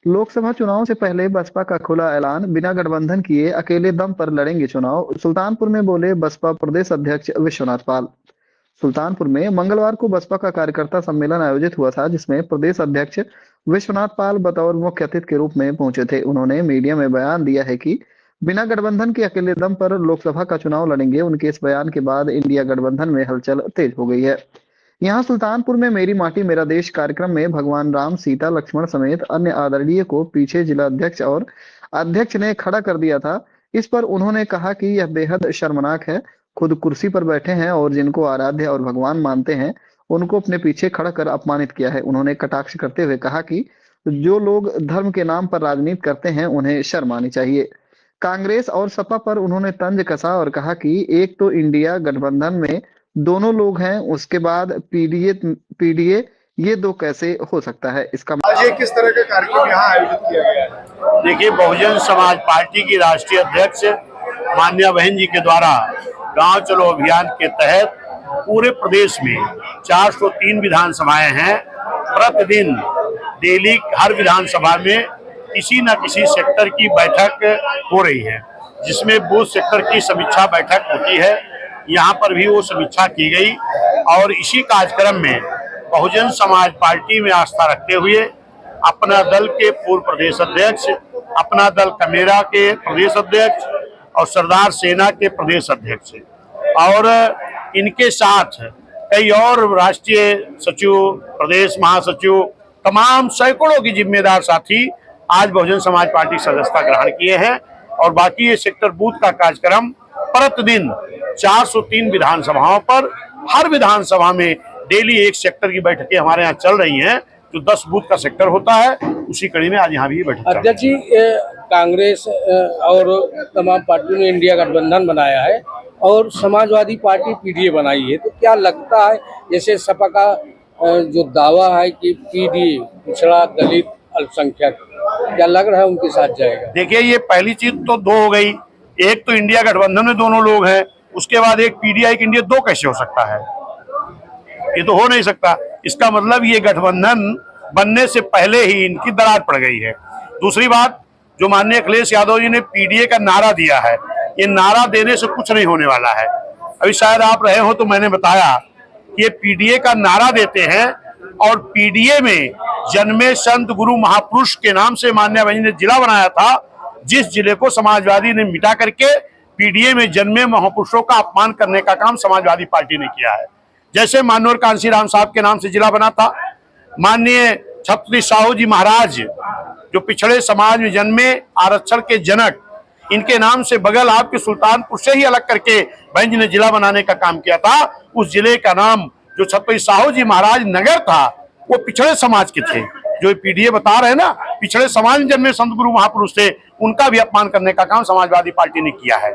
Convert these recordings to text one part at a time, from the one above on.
लोकसभा चुनाव से पहले बसपा का खुला ऐलान, बिना गठबंधन किए अकेले दम पर लड़ेंगे चुनाव। सुल्तानपुर में बोले बसपा प्रदेश अध्यक्ष विश्वनाथ पाल। सुल्तानपुर में मंगलवार को बसपा का कार्यकर्ता सम्मेलन आयोजित हुआ था, जिसमें प्रदेश अध्यक्ष विश्वनाथ पाल बतौर मुख्य अतिथि के रूप में पहुंचे थे। उन्होंने मीडिया में बयान दिया है कि बिना गठबंधन के अकेले दम पर लोकसभा का चुनाव लड़ेंगे। उनके इस बयान के बाद इंडिया गठबंधन में हलचल तेज हो गई है। यहाँ सुल्तानपुर में मेरी माटी मेरा देश कार्यक्रम में भगवान राम, सीता, लक्ष्मण समेत अन्य आदरणीय को पीछे जिला अध्यक्ष और अध्यक्ष ने खड़ा कर दिया था। इस पर उन्होंने कहा कि यह बेहद शर्मनाक है। खुद कुर्सी पर बैठे हैं और जिनको आराध्य और भगवान मानते हैं, उनको अपने पीछे खड़ा कर अपमानित किया है। उन्होंने कटाक्ष करते हुए कहा कि जो लोग धर्म के नाम पर राजनीति करते हैं, उन्हें शर्म आनी चाहिए। कांग्रेस और सपा पर उन्होंने तंज कसा और कहा कि एक तो इंडिया गठबंधन में दोनों लोग हैं, उसके बाद पीडीए पीडीए ये दो कैसे हो सकता है? इसका आज ये किस तरह का कार्यक्रम यहाँ आयोजित किया गया है? देखिए, बहुजन समाज पार्टी की राष्ट्रीय अध्यक्ष मान्या बहन जी के द्वारा गांव चलो अभियान के तहत पूरे प्रदेश में 403 विधानसभाएं हैं। प्रतिदिन डेली हर विधानसभा में किसी न किसी सेक्टर की बैठक हो रही है, जिसमें बूथ सेक्टर की समीक्षा बैठक होती है। यहाँ पर भी वो समीक्षा की गई और इसी कार्यक्रम में बहुजन समाज पार्टी में आस्था रखते हुए अपना दल के पूर्व प्रदेश अध्यक्ष, अपना दल कमेरा के प्रदेश अध्यक्ष और सरदार सेना के प्रदेश अध्यक्ष और इनके साथ कई और राष्ट्रीय सचिव, प्रदेश महासचिव, तमाम सैकड़ों की जिम्मेदार साथी आज बहुजन समाज पार्टी सदस्यता ग्रहण किए हैं। और बाकी ये सेक्टर बूथ का कार्यक्रम प्रतिदिन 403 विधानसभाओं पर हर विधानसभा में डेली एक सेक्टर की बैठकें हमारे यहाँ चल रही हैं, जो 10 बूथ का सेक्टर होता है। उसी कड़ी में आज यहाँ भी बैठक। अध्यक्ष जी, कांग्रेस और तमाम पार्टियों ने इंडिया गठबंधन बनाया है और समाजवादी पार्टी पीडीए बनाई है, तो क्या लगता है जैसे सपा का जो दावा है कि पीडीए पिछड़ा, दलित, अल्पसंख्यक, क्या लग रहा है उनके साथ जाएगा? देखिए, ये पहली चीज तो दो हो गई। एक तो इंडिया गठबंधन में दोनों लोग हैं, उसके बाद एक पीडीआई की इंडिया दो कैसे हो सकता है? ये तो हो नहीं सकता। इसका मतलब ये गठबंधन बनने से पहले ही इनकी दरार पड़ गई है। दूसरी बात, जो माननीय अखिलेश यादव जी ने पीडीए का नारा दिया है, ये नारा देने से कुछ नहीं होने वाला है। अभी शायद आप रहे हो तो मैंने बताया कि ये पीडीए का नारा देते हैं और पीडीए में जन्मे संत गुरु महापुरुष के नाम से मान्या बहन ने जिला बनाया था, जिस जिले को समाजवादी ने मिटा करके पीडीए में जन्मे महापुरुषों का अपमान करने का काम समाजवादी पार्टी ने किया है। जैसे माननीय कांशीराम साहब के नाम से जिला बना था, माननीय छत्रपति साहू जी महाराज जो पिछड़े समाज में जन्मे, आरक्षण के जनक, इनके नाम से बगल आपके सुल्तानपुर से ही अलग करके बहन जी ने जिला बनाने का काम किया था। उस जिले का नाम जो छत्रपति साहू जी महाराज नगर था, वो पिछड़े समाज के थे। जो पीडीए बता रहे हैं ना, पिछड़े समाज में जन्मे संत गुरु महापुरुष थे, उनका भी अपमान करने का काम समाजवादी पार्टी ने किया है।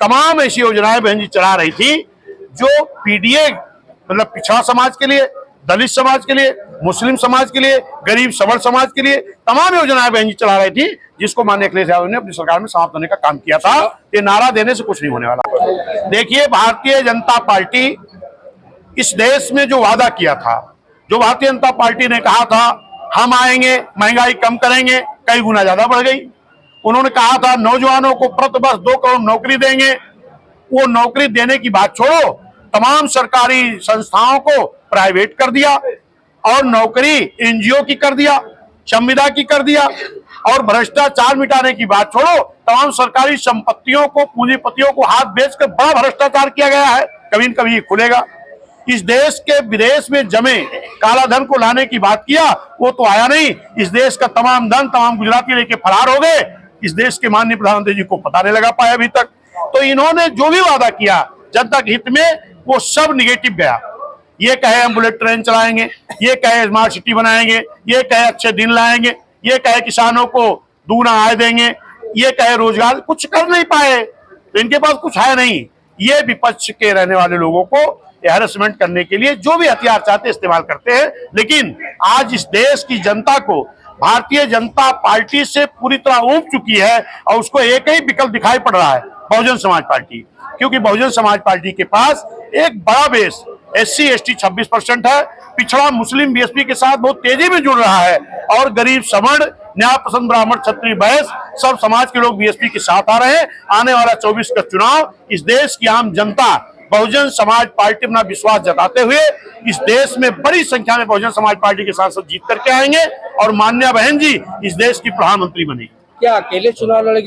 तमाम ऐसी योजनाएं बहन जी चला रही थी जो पीडीए मतलब पिछड़ा समाज के लिए, दलित समाज के लिए, मुस्लिम समाज के लिए, गरीब सबल समाज के लिए तमाम योजनाएं बहन जी चला रही थी, जिसको माननीय अखिलेश यादव ने अपनी सरकार में समाप्त होने का काम किया था। ये नारा देने से कुछ नहीं होने वाला। देखिए, भारतीय जनता पार्टी इस देश में जो वादा किया था, जो भारतीय जनता पार्टी ने कहा था हम आएंगे, महंगाई कम करेंगे, कई गुना ज्यादा बढ़ गई। उन्होंने कहा था नौजवानों को प्रति वर्ष 2 करोड़ नौकरी देंगे। वो नौकरी देने की बात छोड़ो, तमाम सरकारी संस्थाओं को प्राइवेट कर दिया और नौकरी एनजीओ की कर दिया, संविदा की कर दिया। और भ्रष्टाचार मिटाने की बात छोड़ो, तमाम सरकारी संपत्तियों को, पूंजीपतियों को हाथ बेचकर बड़ा भ्रष्टाचार किया गया है। कभी न कभी ये खुलेगा। इस देश के विदेश में जमे काला धन को लाने की बात किया, वो तो आया नहीं। इस देश का तमाम धन तमाम गुजराती लेके फरार हो गए। इस देश के माननीय प्रधानमंत्री जी को पता नहीं लगा पाया अभी तक। तो इन्होंने जो भी वादा किया जनता के हित में, वो सब निगेटिव गया। ये कहे हम बुलेट ट्रेन चलाएंगे, ये कहे स्मार्ट सिटी बनाएंगे, ये कहे अच्छे दिन लाएंगे, ये कहे किसानों को दूना आय देंगे, ये कहे रोजगार, कुछ कर नहीं पाए। तो इनके पास कुछ है नहीं। ये विपक्ष के रहने वाले लोगों को हैरेसमेंट करने के लिए जो भी हथियार चाहते इस्तेमाल करते हैं। लेकिन आज इस देश की जनता को भारतीय जनता पार्टी से पूरी तरह ऊब चुकी है और उसको एक ही विकल्प दिखाई पड़ रहा है, बहुजन समाज पार्टी। क्योंकि बहुजन समाज पार्टी के पास एक बड़ा बेस, SC ST 26% है, पिछड़ा मुस्लिम बीएसपी के साथ बहुत तेजी में जुड़ रहा है, और गरीब सवर्ण, न्याय पसंद ब्राह्मण क्षत्रिय वैश्य सब समाज के लोग बीएसपी के साथ आ रहे हैं। आने वाला 24 का चुनाव इस देश की आम जनता बहुजन समाज पार्टी अपना विश्वास जताते हुए इस देश में बड़ी संख्या में बहुजन समाज पार्टी के सांसद जीत करके आएंगे और मान्या बहन जी इस देश की प्रधानमंत्री बनेगी। क्या अकेले चुनाव लड़ेगी?